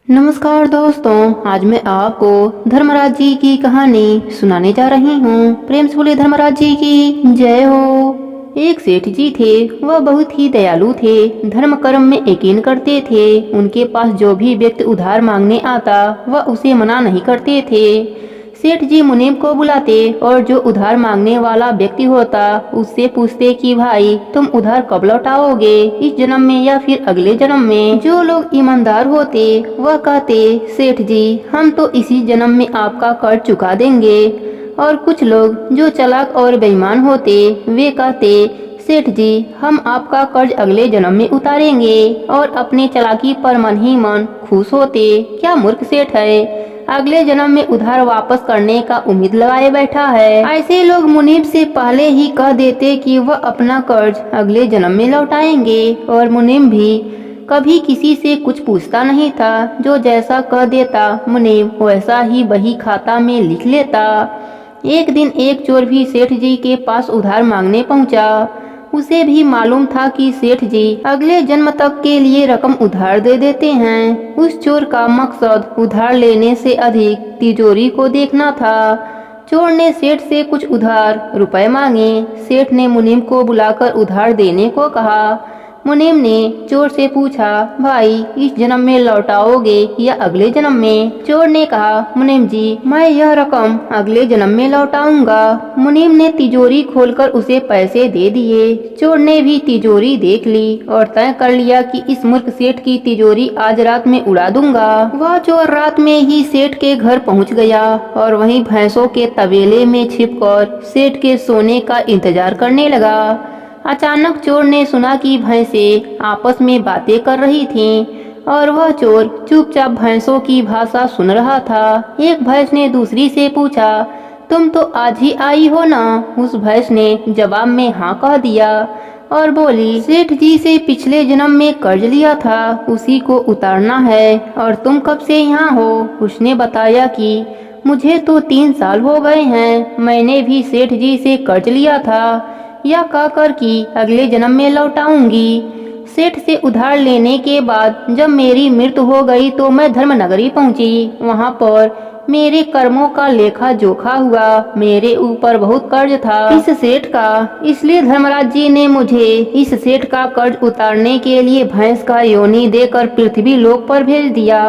नमस्कार दोस्तों, आज मैं आपको धर्मराज जी की कहानी सुनाने जा रही हूँ। प्रेम से बोले धर्मराज जी की जय हो। एक सेठ जी थे, वह बहुत ही दयालु थे, धर्म कर्म में यकीन करते थे। उनके पास जो भी व्यक्ति उधार मांगने आता वह उसे मना नहीं करते थे। सेठ जी मुनीम को बुलाते और जो उधार मांगने वाला व्यक्ति होता उससे पूछते कि भाई तुम उधार कब लौटाओगे, इस जन्म में या फिर अगले जन्म में। जो लोग ईमानदार होते वह कहते सेठ जी हम तो इसी जन्म में आपका कर्ज चुका देंगे। और कुछ लोग जो चालाक और बेईमान होते वे कहते सेठ जी हम आपका कर्ज अगले जन्म में उतारेंगे। और अपने चालाकी पर मन ही मन खुश होते। क्या मूर्ख सेठ है, अगले जन्म में उधार वापस करने का उम्मीद लगाए बैठा है। ऐसे लोग मुनीब से पहले ही कह देते कि वह अपना कर्ज अगले जन्म में लौटाएंगे। और मुनीब भी कभी किसी से कुछ पूछता नहीं था, जो जैसा कह देता मुनीब वैसा ही बही खाता में लिख लेता। एक दिन एक चोर भी सेठ जी के पास उधार मांगने पहुंचा। उसे भी मालूम था कि सेठ जी अगले जन्म तक के लिए रकम उधार दे देते हैं। उस चोर का मकसद उधार लेने से अधिक तिजोरी को देखना था। चोर ने सेठ से कुछ उधार रुपए मांगे। सेठ ने मुनीम को बुलाकर उधार देने को कहा। मुनीम ने चोर से पूछा भाई इस जन्म में लौटाओगे या अगले जन्म में। चोर ने कहा मुनीम जी मैं यह रकम अगले जन्म में लौटाऊंगा। मुनीम ने तिजोरी खोलकर उसे पैसे दे दिए। चोर ने भी तिजोरी देख ली और तय कर लिया कि इस मूर्ख सेठ की तिजोरी आज रात में उड़ा दूंगा। वह चोर रात में ही सेठ के घर पहुंच गया और वहीं भैंसों के तबेले में छिपकर सेठ के सोने का इंतजार करने लगा। अचानक चोर ने सुना कि भैंसें आपस में बातें कर रही थीं और वह चोर चुपचाप भैंसों की भाषा सुन रहा था। एक भैंस ने दूसरी से पूछा तुम तो आज ही आई हो ना। उस भैंस ने जवाब में हाँ कह दिया और बोली सेठ जी से पिछले जन्म में कर्ज लिया था, उसी को उतारना है। और तुम कब से यहाँ हो? उसने बताया कि मुझे तो 3 साल हो गए हैं। मैंने भी सेठ जी से कर्ज लिया था, या कहकर कि अगले जन्म में लौटाऊंगी। सेठ से उधार लेने के बाद जब मेरी मृत्यु हो गई तो मैं धर्मनगरी पहुंची। वहां पर मेरे कर्मों का लेखा जोखा हुआ। मेरे ऊपर बहुत कर्ज था इस सेठ का, इसलिए धर्मराज जी ने मुझे इस सेठ का कर्ज उतारने के लिए भैंस का योनि देकर पृथ्वी लोक पर भेज दिया।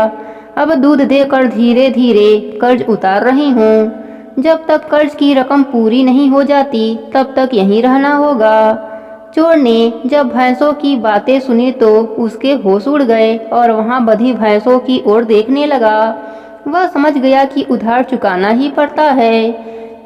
अब दूध देकर धीरे धीरे कर्ज उतार रही हूँ। जब तक कर्ज की रकम पूरी नहीं हो जाती तब तक यहीं रहना होगा। चोर ने जब भैंसों की बातें सुनी तो उसके होश उड़ गए और वहां बंधी भैंसों की ओर देखने लगा। वह समझ गया कि उधार चुकाना ही पड़ता है,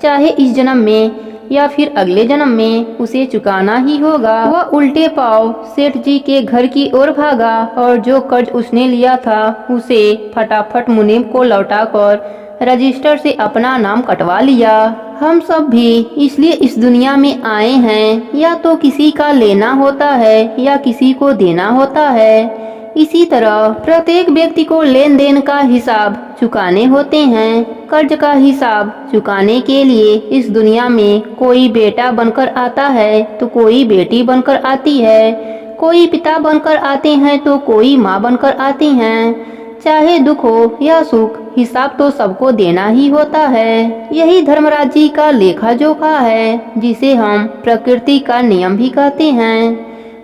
चाहे इस जन्म में या फिर अगले जन्म में उसे चुकाना ही होगा। वह उल्टे पांव सेठ जी के घर की ओर भागा और जो कर्ज उसने लिया था उसे फटाफट मुनीम को लौटाकर रजिस्टर से अपना नाम कटवा लिया। हम सब भी इसलिए इस दुनिया में आए हैं, या तो किसी का लेना होता है या किसी को देना होता है। इसी तरह प्रत्येक व्यक्ति को लेन देन का हिसाब चुकाने होते हैं। कर्ज का हिसाब चुकाने के लिए इस दुनिया में कोई बेटा बनकर आता है तो कोई बेटी बनकर आती है, कोई पिता बनकर आते हैं तो कोई माँ बनकर आती हैं। चाहे दुख हो या सुख, हिसाब तो सबको देना ही होता है। यही धर्मराज जी का लेखा जोखा है, जिसे हम प्रकृति का नियम भी कहते हैं।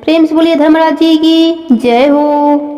प्रेम से बोलिए धर्मराज जी की जय हो।